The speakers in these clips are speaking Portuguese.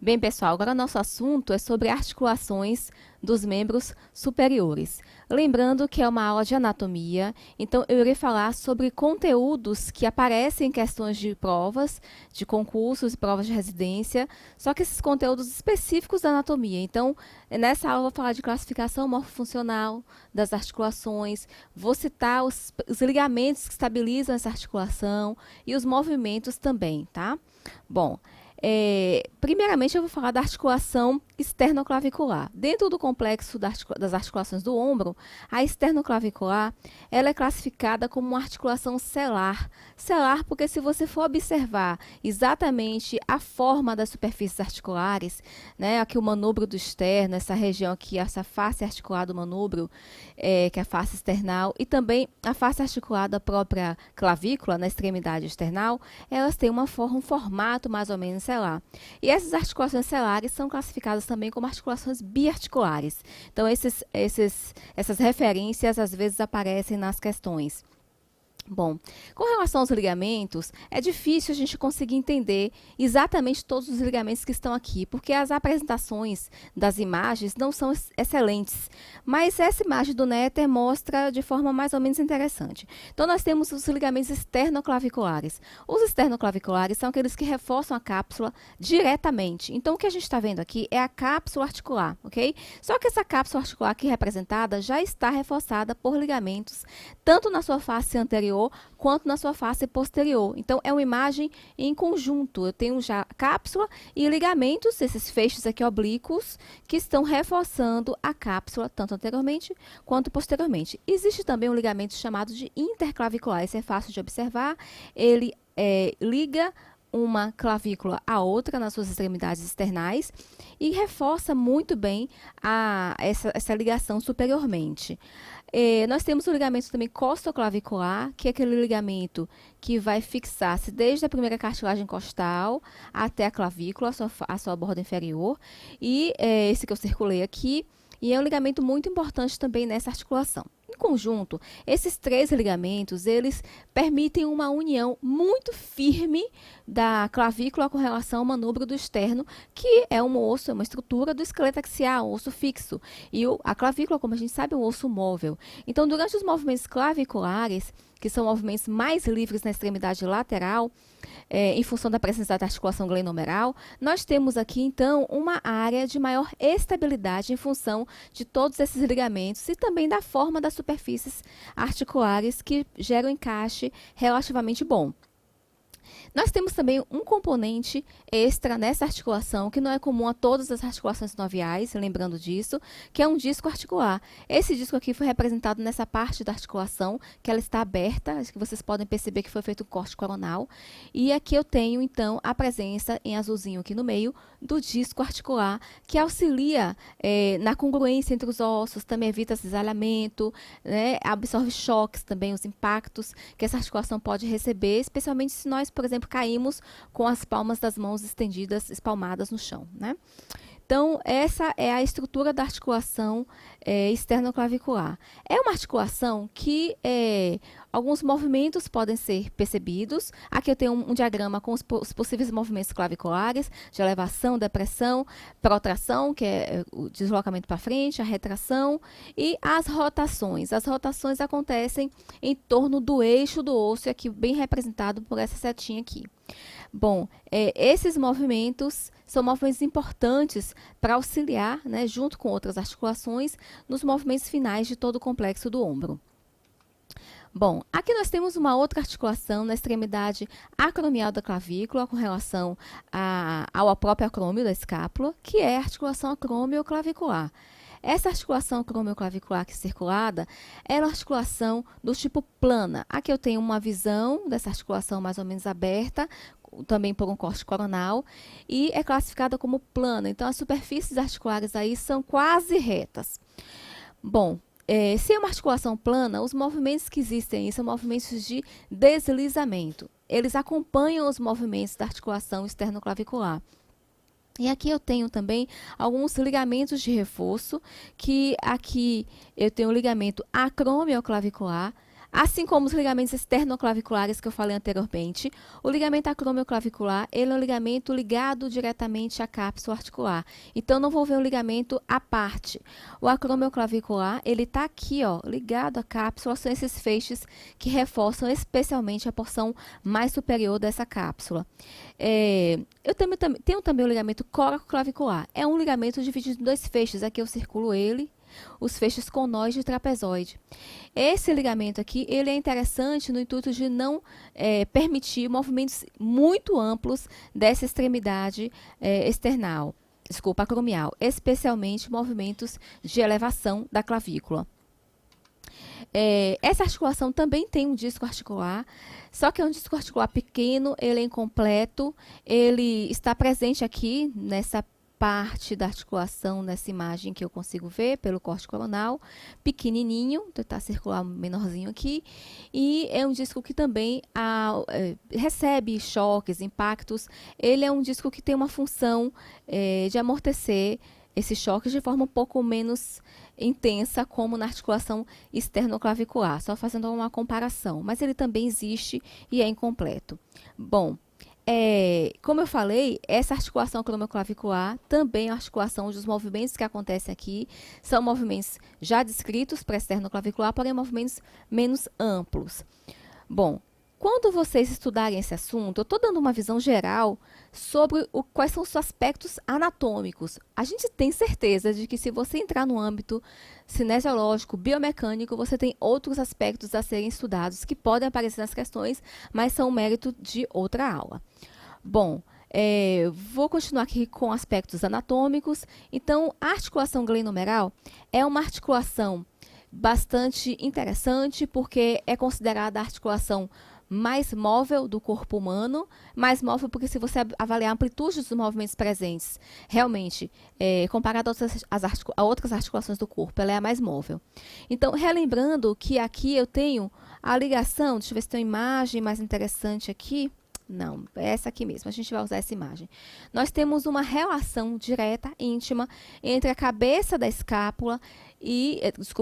Bem, pessoal, agora nosso assunto é sobre articulações dos membros superiores. Lembrando que é uma aula de anatomia, então eu irei falar sobre conteúdos que aparecem em questões de provas, de concursos e provas de residência, só que esses conteúdos específicos da anatomia. Então, nessa aula eu vou falar de classificação morfofuncional das articulações, vou citar os ligamentos que estabilizam essa articulação e os movimentos também, tá? Bom, primeiramente eu vou falar da articulação esternoclavicular. Dentro do complexo das articulações do ombro, a esternoclavicular ela é classificada como uma articulação selar. Selar porque se você for observar exatamente a forma das superfícies articulares, né, aqui o manúbrio do externo, essa região aqui, essa face articular do manúbrio, que é a face external, e também a face articular da própria clavícula, na extremidade external, elas têm um formato mais ou menos selar. E essas articulações selares são classificadas também como articulações biarticulares. Então, essas referências às vezes aparecem nas questões. Bom, com relação aos ligamentos, é difícil a gente conseguir entender exatamente todos os ligamentos que estão aqui, porque as apresentações das imagens não são excelentes, mas essa imagem do Néter mostra de forma mais ou menos interessante. Então, nós temos os ligamentos esternoclaviculares. Os esternoclaviculares são aqueles que reforçam a cápsula diretamente. Então, o que a gente está vendo aqui é a cápsula articular, ok? Só que essa cápsula articular aqui representada já está reforçada por ligamentos, tanto na sua face anterior quanto na sua face posterior. Então, é uma imagem em conjunto. Eu tenho já cápsula e ligamentos, esses feixes aqui oblíquos, que estão reforçando a cápsula, tanto anteriormente quanto posteriormente. Existe também um ligamento chamado de interclavicular. Esse é fácil de observar. Ele liga uma clavícula à outra nas suas extremidades externais e reforça muito bem essa ligação superiormente. Nós temos o ligamento também costoclavicular, que é aquele ligamento que vai fixar-se desde a primeira cartilagem costal até a clavícula, a sua borda inferior. E esse que eu circulei aqui, e é um ligamento muito importante também nessa articulação. Em conjunto, esses três ligamentos, eles permitem uma união muito firme da clavícula com relação ao manúbrio do externo, que é um osso, é uma estrutura do esqueleto axial, um osso fixo. E a clavícula, como a gente sabe, é um osso móvel. Então, durante os movimentos claviculares, que são movimentos mais livres na extremidade lateral, em função da presença da articulação glenomeral, nós temos aqui, então, uma área de maior estabilidade em função de todos esses ligamentos e também da forma das superfícies articulares que geram encaixe relativamente bom. Nós temos também um componente extra nessa articulação, que não é comum a todas as articulações sinoviais, lembrando disso, que é um disco articular. Esse disco aqui foi representado nessa parte da articulação, que ela está aberta, acho que vocês podem perceber que foi feito um corte coronal. E aqui eu tenho, então, a presença, em azulzinho aqui no meio, do disco articular, que auxilia na congruência entre os ossos, também evita cisalhamento, né, absorve choques também, os impactos que essa articulação pode receber, especialmente se nós, por exemplo, caímos com as palmas das mãos estendidas, espalmadas no chão, né? Então, essa é a estrutura da articulação esternoclavicular. É uma articulação que alguns movimentos podem ser percebidos. Aqui eu tenho um diagrama com os possíveis movimentos claviculares, de elevação, depressão, protração, que é o deslocamento para frente, a retração, e as rotações. As rotações acontecem em torno do eixo do osso, aqui bem representado por essa setinha aqui. Bom, esses movimentos são movimentos importantes para auxiliar, né, junto com outras articulações, nos movimentos finais de todo o complexo do ombro. Bom, aqui nós temos uma outra articulação na extremidade acromial da clavícula com relação ao próprio acrômio da escápula, que é a articulação acromioclavicular. Essa articulação acromioclavicular aqui circulada é uma articulação do tipo plana. Aqui eu tenho uma visão dessa articulação mais ou menos aberta, também por um corte coronal, e é classificada como plana. Então, as superfícies articulares aí são quase retas. Bom, se é uma articulação plana, os movimentos que existem aí são movimentos de deslizamento. Eles acompanham os movimentos da articulação esternoclavicular. E aqui eu tenho também alguns ligamentos de reforço, que aqui eu tenho o ligamento acromioclavicular, Assim como os ligamentos esternoclaviculares que eu falei anteriormente, o ligamento acromioclavicular, ele é um ligamento ligado diretamente à cápsula articular. Então, não vou ver o ligamento à parte. O acromioclavicular, ele está aqui, ó, ligado à cápsula, são esses feixes que reforçam especialmente a porção mais superior dessa cápsula. Eu tenho também o ligamento coracoclavicular. É um ligamento dividido em dois feixes. Aqui eu circulo ele, os feixes conoide e trapezoide. Esse ligamento aqui, ele é interessante no intuito de não permitir movimentos muito amplos dessa extremidade external, desculpa, acromial, especialmente movimentos de elevação da clavícula. Essa articulação também tem um disco articular, só que é um disco articular pequeno, ele é incompleto, ele está presente aqui nessa parte da articulação, nessa imagem que eu consigo ver pelo corte coronal, pequenininho, vou tentar circular menorzinho aqui, e é um disco que também recebe choques, impactos. Ele é um disco que tem uma função de amortecer esses choques de forma um pouco menos intensa, como na articulação esternoclavicular, só fazendo uma comparação, mas ele também existe e é incompleto. Bom, como eu falei, essa articulação acromioclavicular também é a articulação dos movimentos que acontecem aqui, são movimentos já descritos para esternoclavicular, porém movimentos menos amplos. Bom, quando vocês estudarem esse assunto, eu estou dando uma visão geral sobre quais são os aspectos anatômicos. A gente tem certeza de que se você entrar no âmbito cinesiológico, biomecânico, você tem outros aspectos a serem estudados que podem aparecer nas questões, mas são mérito de outra aula. Bom, vou continuar aqui com aspectos anatômicos. Então, a articulação glenomeral é uma articulação bastante interessante, porque é considerada a articulação mais móvel do corpo humano, mais móvel porque se você avaliar a amplitude dos movimentos presentes, realmente, comparado a outras articulações do corpo, ela é a mais móvel. Então, relembrando que aqui eu tenho a ligação, deixa eu ver se tem uma imagem mais interessante aqui. Não, é essa aqui mesmo, a gente vai usar essa imagem. Nós temos uma relação direta, íntima, entre a cabeça da escápula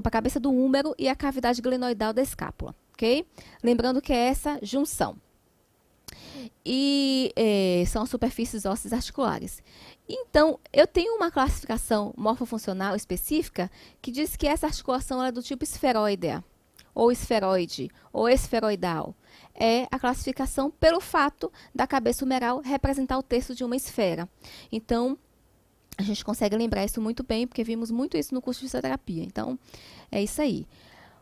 a cabeça do húmero e a cavidade glenoidal da escápula. Okay? Lembrando que é essa junção. E são as superfícies ósseas articulares. Então, eu tenho uma classificação morfofuncional específica que diz que essa articulação é do tipo esferoidea, ou esferoide, ou esferoidal. É a classificação pelo fato da cabeça humeral representar o terço de uma esfera. Então, a gente consegue lembrar isso muito bem, porque vimos muito isso no curso de fisioterapia. Então, é isso aí.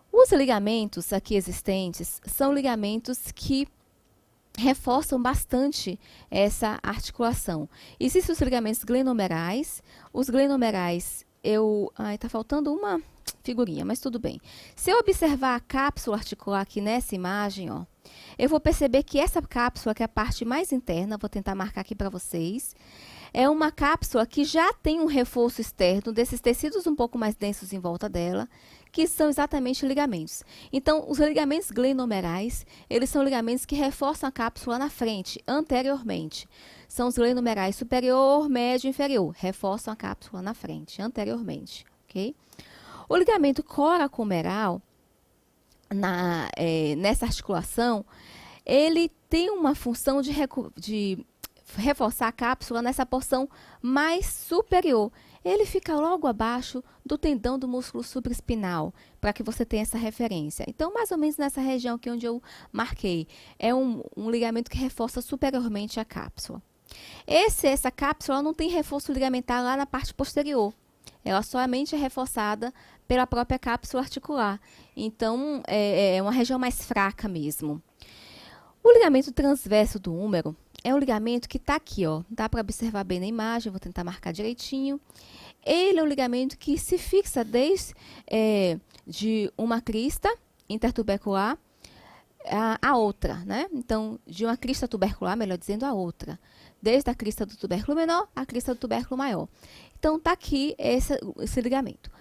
Os ligamentos aqui existentes são ligamentos que reforçam bastante essa articulação. Existem os ligamentos glenomerais. Os glenomerais, tá faltando uma figurinha, mas tudo bem. Se eu observar a cápsula articular aqui nessa imagem, ó, eu vou perceber que essa cápsula, que é a parte mais interna, vou tentar marcar aqui para vocês, é uma cápsula que já tem um reforço externo desses tecidos um pouco mais densos em volta dela, que são exatamente ligamentos. Então, os ligamentos glenomerais, eles são ligamentos que reforçam a cápsula na frente, anteriormente. São os glenomerais superior, médio e inferior, reforçam a cápsula na frente, anteriormente. Okay? O ligamento coracomeral, nessa articulação, ele tem uma função de reforçar a cápsula nessa porção mais superior. Ele fica logo abaixo do tendão do músculo supraespinal, para que você tenha essa referência. Então, mais ou menos nessa região aqui onde eu marquei, é um ligamento que reforça superiormente a cápsula. Essa cápsula não tem reforço ligamentar lá na parte posterior. Ela somente é reforçada pela própria cápsula articular. Então, é uma região mais fraca mesmo. O ligamento transverso do húmero é um ligamento que está aqui, ó. Dá para observar bem na imagem, vou tentar marcar direitinho. Ele é um ligamento que se fixa desde de uma crista intertubercular a outra, né? Então, de uma crista tubercular, melhor dizendo, a outra. Desde a crista do tubérculo menor à crista do tubérculo maior. Então, está aqui esse ligamento.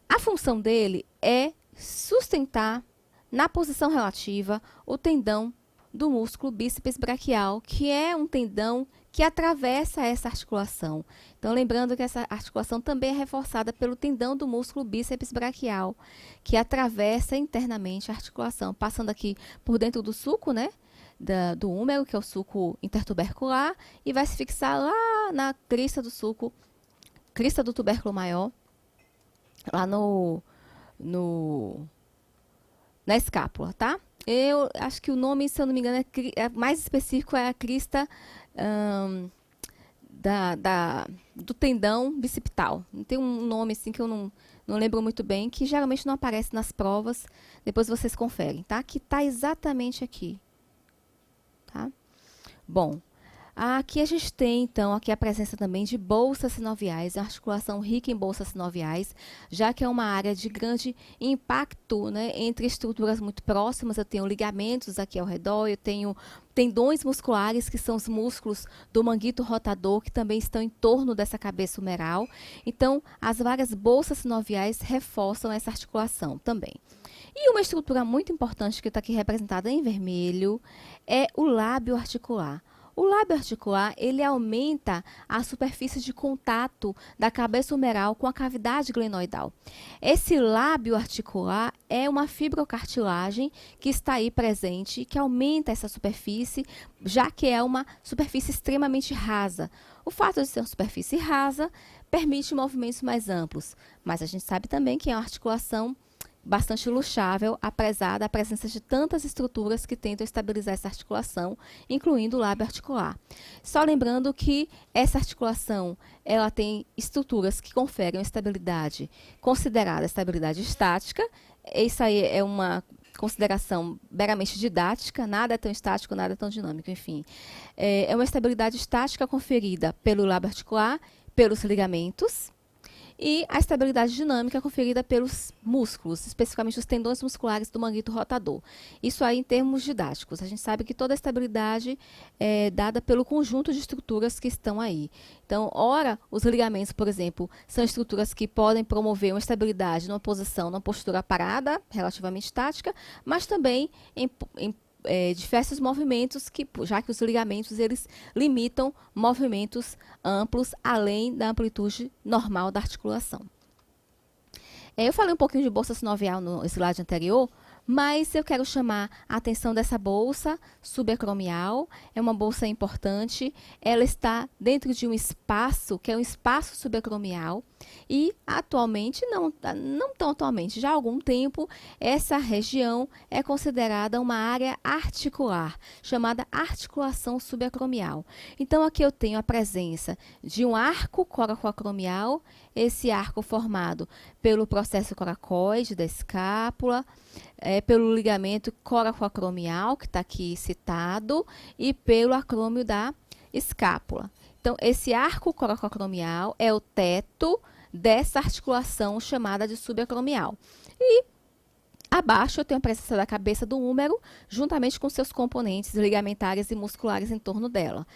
A função dele é sustentar na posição relativa o tendão do músculo bíceps braquial, que é um tendão que atravessa essa articulação. Então, lembrando que essa articulação também é reforçada pelo tendão do músculo bíceps braquial, que atravessa internamente a articulação, passando aqui por dentro do sulco, né, do húmero, que é o sulco intertubercular, e vai se fixar lá na crista do sulco, crista do tubérculo maior, lá na escápula, tá? Eu acho que o nome, se eu não me engano, mais específico é a crista do tendão bicipital. Tem um nome assim que eu não lembro muito bem, que geralmente não aparece nas provas. Depois vocês conferem, tá? Que tá exatamente aqui, tá? Bom, aqui a gente tem, então, aqui a presença também de bolsas sinoviais, a articulação rica em bolsas sinoviais, já que é uma área de grande impacto, né, entre estruturas muito próximas. Eu tenho ligamentos aqui ao redor, eu tenho tendões musculares, que são os músculos do manguito rotador, que também estão em torno dessa cabeça humeral. Então, as várias bolsas sinoviais reforçam essa articulação também. E uma estrutura muito importante que está aqui representada em vermelho é o lábio articular. O lábio articular, ele aumenta a superfície de contato da cabeça humeral com a cavidade glenoidal. Esse lábio articular é uma fibrocartilagem que está aí presente, que aumenta essa superfície, já que é uma superfície extremamente rasa. O fato de ser uma superfície rasa permite movimentos mais amplos, mas a gente sabe também que é uma articulação bastante luxável, apesar da presença de tantas estruturas que tentam estabilizar essa articulação, incluindo o lábio articular. Só lembrando que essa articulação, ela tem estruturas que conferem uma estabilidade considerada estabilidade estática. Isso aí é uma consideração meramente didática, nada é tão estático, nada é tão dinâmico, enfim. É uma estabilidade estática conferida pelo lábio articular, pelos ligamentos, e a estabilidade dinâmica é conferida pelos músculos, especificamente os tendões musculares do manguito rotador. Isso aí em termos didáticos. A gente sabe que toda a estabilidade é dada pelo conjunto de estruturas que estão aí. Então, ora, os ligamentos, por exemplo, são estruturas que podem promover uma estabilidade numa posição, numa postura parada, relativamente estática, mas também em diversos movimentos, já que os ligamentos eles limitam movimentos amplos além da amplitude normal da articulação. Eu falei um pouquinho de bolsa sinovial no slide anterior, mas eu quero chamar a atenção dessa bolsa subacromial. É uma bolsa importante, ela está dentro de um espaço, que é um espaço subacromial, e atualmente, não tão atualmente, já há algum tempo, essa região é considerada uma área articular, chamada articulação subacromial. Então, aqui eu tenho a presença de um arco coracoacromial, esse arco formado pelo processo coracoide da escápula, pelo ligamento coracoacromial, que está aqui citado, e pelo acrômio da escápula. Então, esse arco coracoacromial é o teto dessa articulação chamada de subacromial. E abaixo eu tenho a presença da cabeça do húmero, juntamente com seus componentes ligamentares e musculares em torno dela,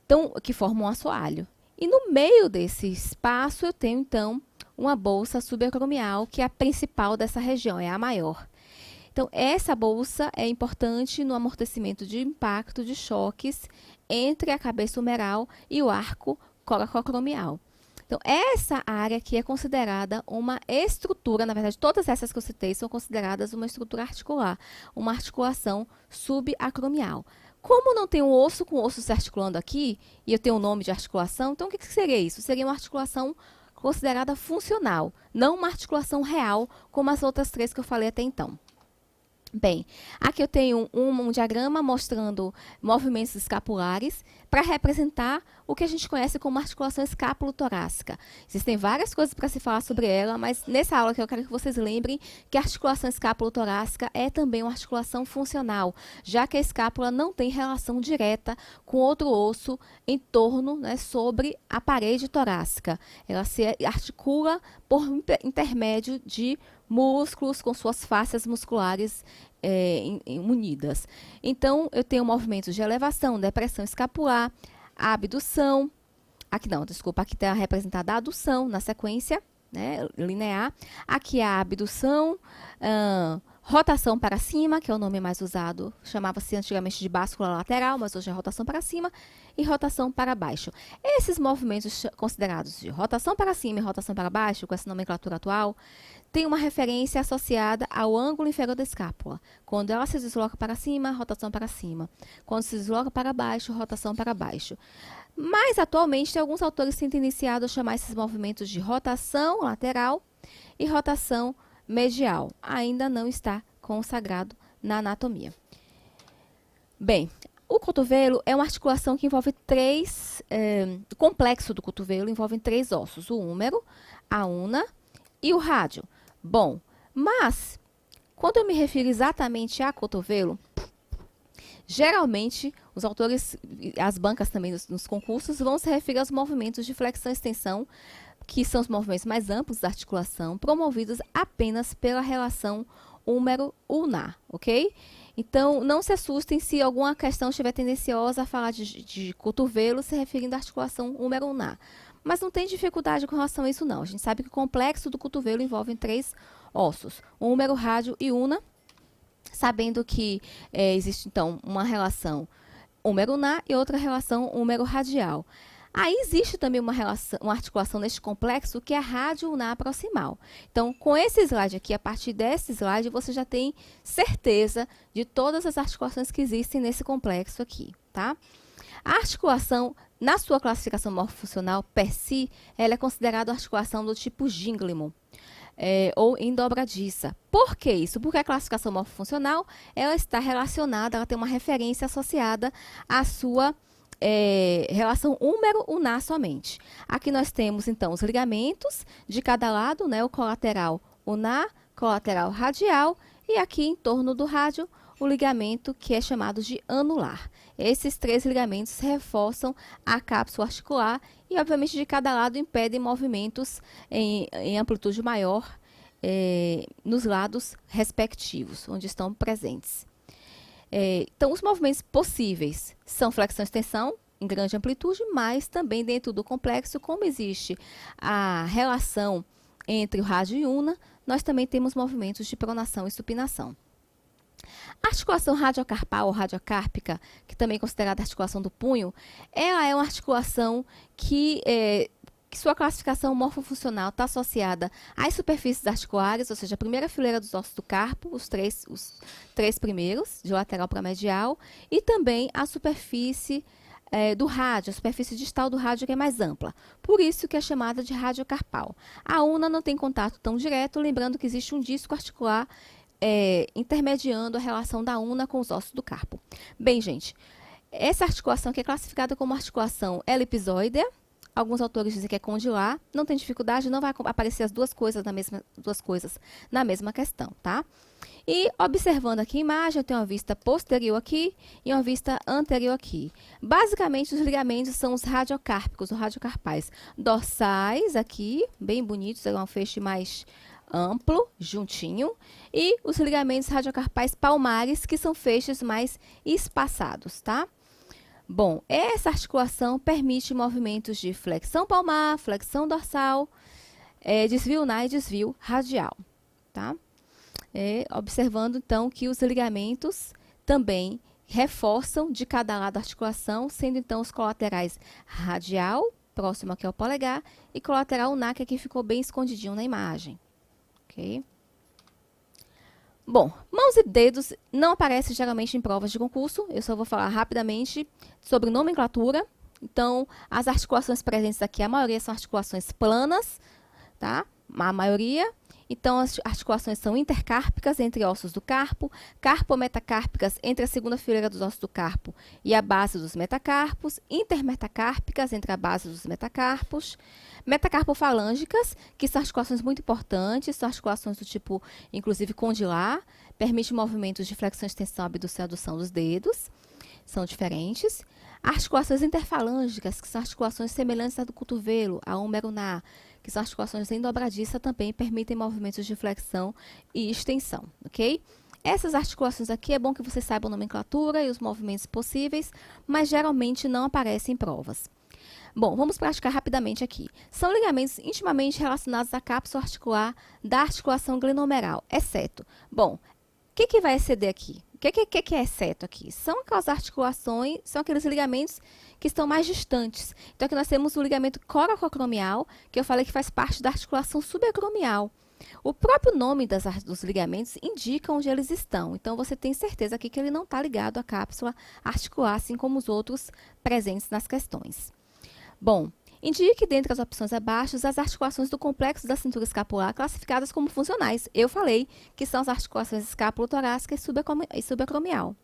então, que formam um assoalho. E no meio desse espaço eu tenho, então, uma bolsa subacromial, que é a principal dessa região, é a maior. Então, essa bolsa é importante no amortecimento de impacto de choques entre a cabeça humeral e o arco coracoacromial. Então, essa área aqui é considerada uma estrutura, na verdade, todas essas que eu citei são consideradas uma estrutura articular, uma articulação subacromial. Como não tem um osso com osso se articulando aqui, e eu tenho um nome de articulação, então o que seria isso? Seria uma articulação considerada funcional, não uma articulação real, como as outras três que eu falei até então. Bem, aqui eu tenho um diagrama mostrando movimentos escapulares para representar o que a gente conhece como articulação escápulo-torácica. Existem várias coisas para se falar sobre ela, mas nessa aula que eu quero que vocês lembrem que a articulação escápulo-torácica é também uma articulação funcional, já que a escápula não tem relação direta com outro osso em torno, né, sobre a parede torácica. Ela se articula por intermédio de músculos com suas fáscias musculares unidas. Então, eu tenho movimentos de elevação, depressão escapular, abdução. Aqui não, desculpa, aqui está representada a adução na sequência, né, linear. Aqui a abdução, Rotação para cima, que é o nome mais usado, chamava-se antigamente de báscula lateral, mas hoje é rotação para cima, e rotação para baixo. Esses movimentos considerados de rotação para cima e rotação para baixo, com essa nomenclatura atual, tem uma referência associada ao ângulo inferior da escápula. Quando ela se desloca para cima, rotação para cima. Quando se desloca para baixo, rotação para baixo. Mas, atualmente, alguns autores têm iniciado a chamar esses movimentos de rotação lateral e rotação medial. Ainda não está consagrado na anatomia. Bem, o cotovelo é uma articulação que envolve o complexo do cotovelo envolve 3 ossos, o húmero, a una e o rádio. Bom, mas, quando eu me refiro exatamente a cotovelo, geralmente, os autores, as bancas também nos concursos, vão se referir aos movimentos de flexão e extensão, que são os movimentos mais amplos da articulação, promovidos apenas pela relação húmero-ulnar, ok? Então, não se assustem se alguma questão estiver tendenciosa a falar de cotovelo se referindo à articulação húmero-ulnar. Mas não tem dificuldade com relação a isso, não. A gente sabe que o complexo do cotovelo envolve 3 ossos, húmero, rádio e una, sabendo que existe, então, uma relação húmero-ulnar e outra relação húmero-radial. Aí existe também uma articulação neste complexo que é a rádio-ulnar proximal. Então, com esse slide aqui, a partir desse slide, você já tem certeza de todas as articulações que existem nesse complexo aqui, tá? A articulação, na sua classificação morfofuncional, per si, ela é considerada uma articulação do tipo Ginglimon. Ou endobradiça. Por que isso? Porque a classificação morfofuncional, ela está relacionada, ela tem uma referência associada à sua relação húmero-ulnar somente. Aqui nós temos, então, os ligamentos de cada lado, né, o colateral ulnar, colateral radial, e aqui em torno do rádio, o ligamento que é chamado de anular. Esses 3 ligamentos reforçam a cápsula articular e, obviamente, de cada lado impedem movimentos em amplitude maior nos lados respectivos, onde estão presentes. Então, os movimentos possíveis são flexão e extensão, em grande amplitude, mas também dentro do complexo, como existe a relação entre o rádio e una, nós também temos movimentos de pronação e supinação. A articulação radiocarpal ou radiocárpica, que também é considerada a articulação do punho, ela é uma articulação que sua classificação morfofuncional está associada às superfícies articulares, ou seja, a primeira fileira dos ossos do carpo, os três primeiros, de lateral para medial, e também a superfície do rádio, a superfície distal do rádio que é mais ampla. Por isso que é chamada de radiocarpal. A una não tem contato tão direto, lembrando que existe um disco articular intermediando a relação da una com os ossos do carpo. Bem, gente, essa articulação aqui é classificada como articulação elipsoidea. Alguns autores dizem que é condilar, não tem dificuldade, não vai aparecer as duas coisas na mesma questão, tá? E observando aqui a imagem, eu tenho uma vista posterior aqui e uma vista anterior aqui. Basicamente, os ligamentos são os radiocárpicos, ou radiocarpais. Dorsais aqui, bem bonitos, é um feixe mais amplo, juntinho. E os ligamentos radiocarpais palmares, que são feixes mais espaçados, tá? Bom, essa articulação permite movimentos de flexão palmar, flexão dorsal, desvio ulnar e desvio radial, tá? Observando, então, que os ligamentos também reforçam de cada lado da articulação, sendo, então, os colaterais radial, próximo aqui ao polegar, e colateral ulnar, que aqui ficou bem escondidinho na imagem, ok? Bom, mãos e dedos não aparecem geralmente em provas de concurso. Eu só vou falar rapidamente sobre nomenclatura. Então, as articulações presentes aqui, a maioria são articulações planas, tá? A maioria. Então, as articulações são intercárpicas entre ossos do carpo, carpometacárpicas entre a segunda fileira dos ossos do carpo e a base dos metacarpos, intermetacárpicas entre a base dos metacarpos, metacarpofalângicas, que são articulações muito importantes, são articulações do tipo, inclusive, condilar, permite movimentos de flexão, extensão, abdução e adução dos dedos, são diferentes. Articulações interfalângicas, que são articulações semelhantes à do cotovelo, a húmero-ulnar, que são articulações endobradiças, também permitem movimentos de flexão e extensão, ok? Essas articulações aqui, é bom que você saiba a nomenclatura e os movimentos possíveis, mas geralmente não aparecem em provas. Bom, vamos praticar rapidamente aqui. São ligamentos intimamente relacionados à cápsula articular da articulação glenomeral, exceto, bom, que vai exceder aqui? O que é exceto aqui? São aquelas articulações, são aqueles ligamentos que estão mais distantes. Então, aqui nós temos o ligamento coracocromial, que eu falei que faz parte da articulação subacromial. O próprio nome dos ligamentos indica onde eles estão. Então, você tem certeza aqui que ele não está ligado à cápsula articular, assim como os outros presentes nas questões. Bom, indique dentre as opções abaixo as articulações do complexo da cintura escapular classificadas como funcionais. Eu falei que são as articulações escápulo-torácica e subacromial.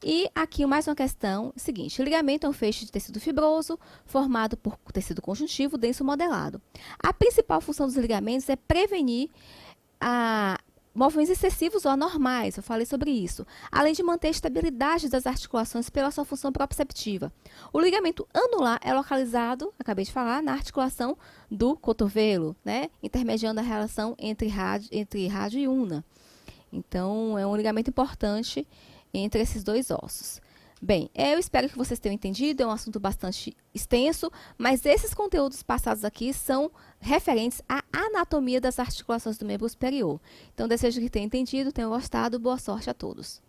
E aqui mais uma questão, seguinte, o ligamento é um feixe de tecido fibroso formado por tecido conjuntivo denso modelado. A principal função dos ligamentos é prevenir movimentos excessivos ou anormais, eu falei sobre isso, além de manter a estabilidade das articulações pela sua função proprioceptiva. O ligamento anular é localizado, acabei de falar, na articulação do cotovelo, né, intermediando a relação entre rádio e una. Então, é um ligamento importante entre esses dois ossos. Bem, eu espero que vocês tenham entendido, é um assunto bastante extenso, mas esses conteúdos passados aqui são referentes à anatomia das articulações do membro superior. Então, desejo que tenham entendido, tenham gostado, boa sorte a todos.